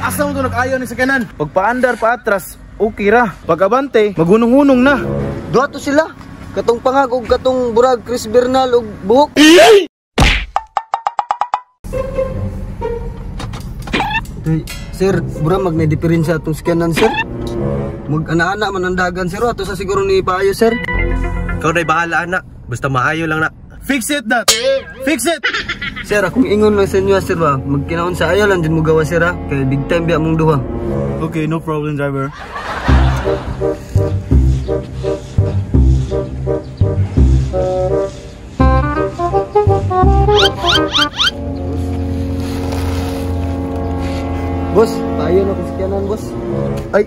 Asa mo to nag-ayaw ni sakyanan? Pagpaandar pa atras, okay ra. Pagabante, magunong-hunong na. Duha to sila. Katong pangag ug katong burag Chris Bernal ug buhok. Sir, bura magna-diferensya atong sakyanan, sir. Mag-ana-ana man ang dagan, sir. Ato sa siguro ni Paayo, sir. Ikaw na'y bahala, anak. Basta maayo lang na. Fix it, that. Fix it. Sir, akong ingon lang sa inyo, sir, ba? Magkinaon sa ayaw lang din mo gawa, sir, ha? Kaya big time biya mong duha. Okay, no problem, driver. Boss, tayo na kung sakyanan, boss. Ay,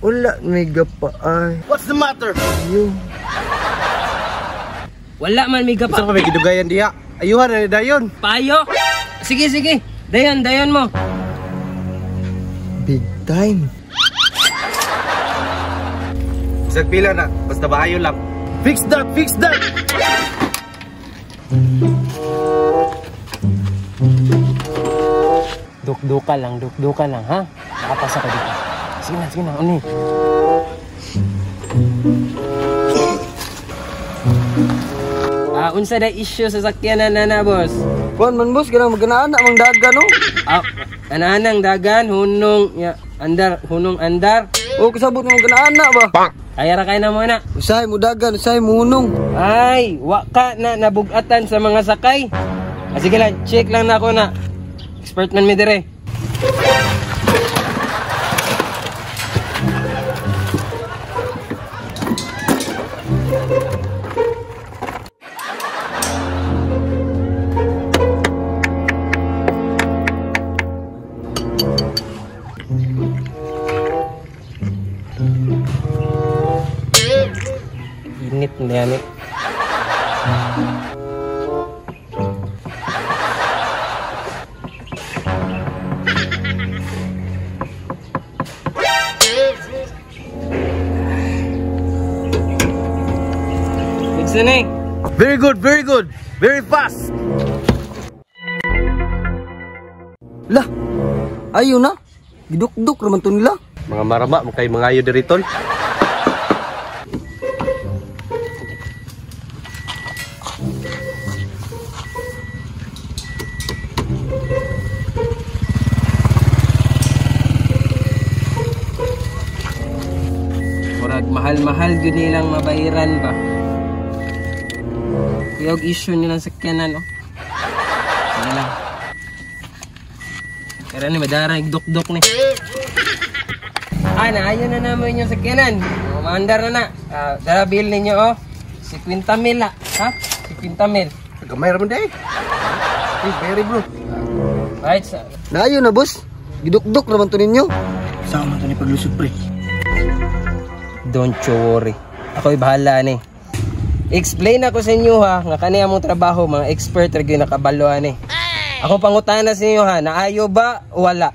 wala, mega pa, ay. What's the matter? Ayun. Wala man may Gusto gapa. ko may gidugayan diha. Ayuhan na dayon. Payo. Sige, sige. Dayon mo. Big time. Isang pila na. Basta maayo lang. Fix that, fix that. Dukduka lang, ha? Nakapasa ka dito. Sige na, uni. Unsa na issue sa sakyanan na boss? Kuan man, boss, ganang mag-ana-ana mang dagan, no? Ananang dagan, hunong andar. O, kasabot mo mag-ana-ana ba? Ayara kayo na muna. Usahay mo dagan, usahay mo hunong. Ay, waka na nabugatan sa mga sakay. Sige lang, check lang na ako na. Expert man mi dire. Init na yan eh. Very good, very good. Very fast. Lah, ayo na. Giduk-duk naman to nila. Mga marama, makay mangayo diriton. Murag mahal-mahal yun nilang mabayaran ba? Kaya og issue nilang sakyanan, no? Sige lang. Kaya ni madarang duk-duk ni. Naayon na naman yung sakyanan. Maandar na. Dara bill ninyo, oh. 50,000 la. Ha? 50,000. Gamay raman day. Very bro. Right, sir. Naayo na, boss. Giduk-duk naman to ninyo. Sama to ni paglusot, pre. Don't you worry. Ako'y bahala ni. Explain ako sa inyo ha, nga kaniya mong trabaho, mga expert rin nakabaloan eh. Ako pangutana sa inyo ha, naayo ba o wala?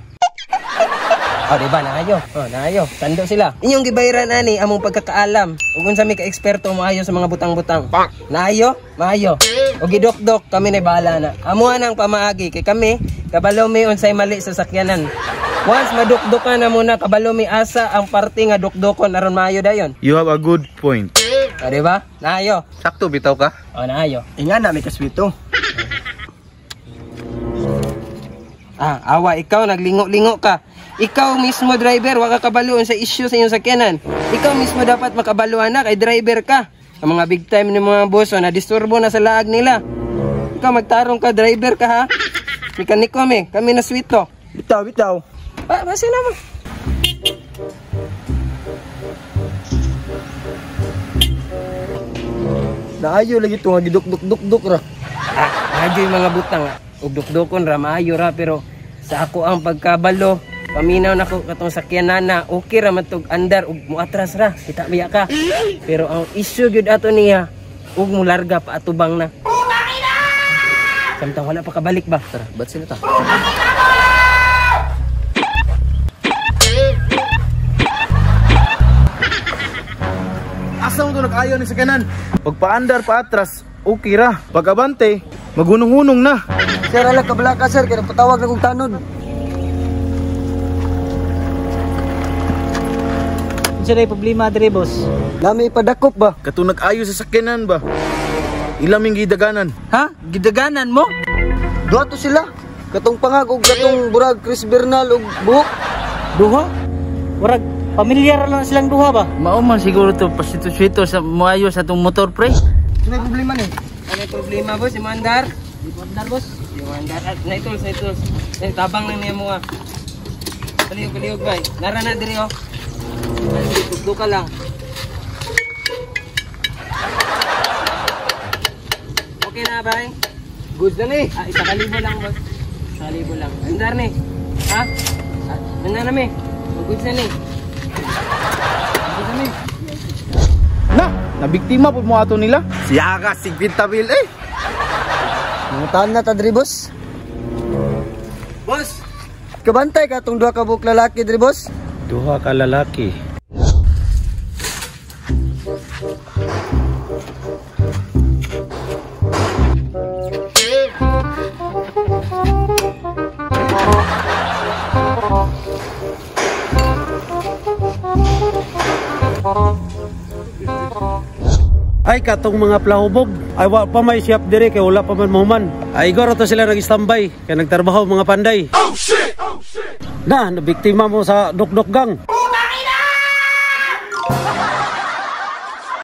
Diba, naayo. Naayo. Tando sila. Inyong gibayaran ani, among pagkakaalam. Ug unsa mi ka-eksperto maayo sa mga butang-butang. Naayo? Maayo. O gidok-dok, kami na bahala na. Amuhan ang pamaagi, kay kami, kabalo mi unsay mali sa sakyanan. Once madukdukan na muna, kabalo mi asa ang parte nga dukdukon aron maayo dayon. You have a good point. Diba? Naayo. Sakto bitaw ka. Naayo. Inga na, may kaswito. Awa, ikaw naglingo-lingo ka. Ikaw mismo driver, wag ka kabaluan sa issue sa iyong sakyanan. Ikaw mismo dapat makabaluan na kay driver ka. Ang mga big time ni mga boss na disturbo na sa laag nila. Ikaw magtarong ka, driver ka ha. Mekaniko kami na sweeto. Bitaw. Basta na mo. Naayo lagi ito nga giduk-duk-duk ra. Medyo yung mga butang. Ugduk-dukon ra, maayo ra. Pero sa ako ang pagkabalo, paminaw na ko katong sakyanan na okay ra matug andar ug muatras ra. Kita biya ka. Pero ang issue gyud ato niya, ug mularga pa atubang na. Samtang wala pa kabalik ba? Tara, ba't sila ta? Asa mo to nag-ayaw ni sakyanan? Pagpaandar pa atras, okay ra. Pagabante, magunong-hunong na. Sir, ala kabala ka, sir. Kaya patawag na kong tanod. Unsa day problema diri boss? Nami ipadakop ba? Katong nag-ayo sa sakyanan ba? Ilaming gidaganan. Ha? Gidaganan mo? Duha to sila. Katong pangagog katong burag Chris Bernal ug buhok. Duha? Murag pamilyar lang silang duha ba? Mao man siguro to pasito-sito sa moayo sa tong motor pre. May problema ni. Ano yung problema boss? Si Mandar? Si Mandar boss? Si Mandar. Naituls. Tabang lang niya mo nga. Kaliyog bay. Nara na diri oh. Tugdo ka lang. Okay na bay? Good na ni. 1,000 lang boss. 1,000 lang. Mandar ni. Ha? Nana na mi. Good na ni. Good na ni. Na, nabiktima po mo ato nila. Siya ka, 50 mil eh. Nangutaan na ta diri boss. Boss! Kabantay ka tong duha ka buhok lalaki diri boss. Duha ka lalaki. Ay katong mga plahubog. Ay wa pa may siyap dire kay wala pa man mahuman. Ay goro to sila nag-standby kay nagtrabaho mga panday. Oh shit! Na, nabiktima mo sa dukdok gang.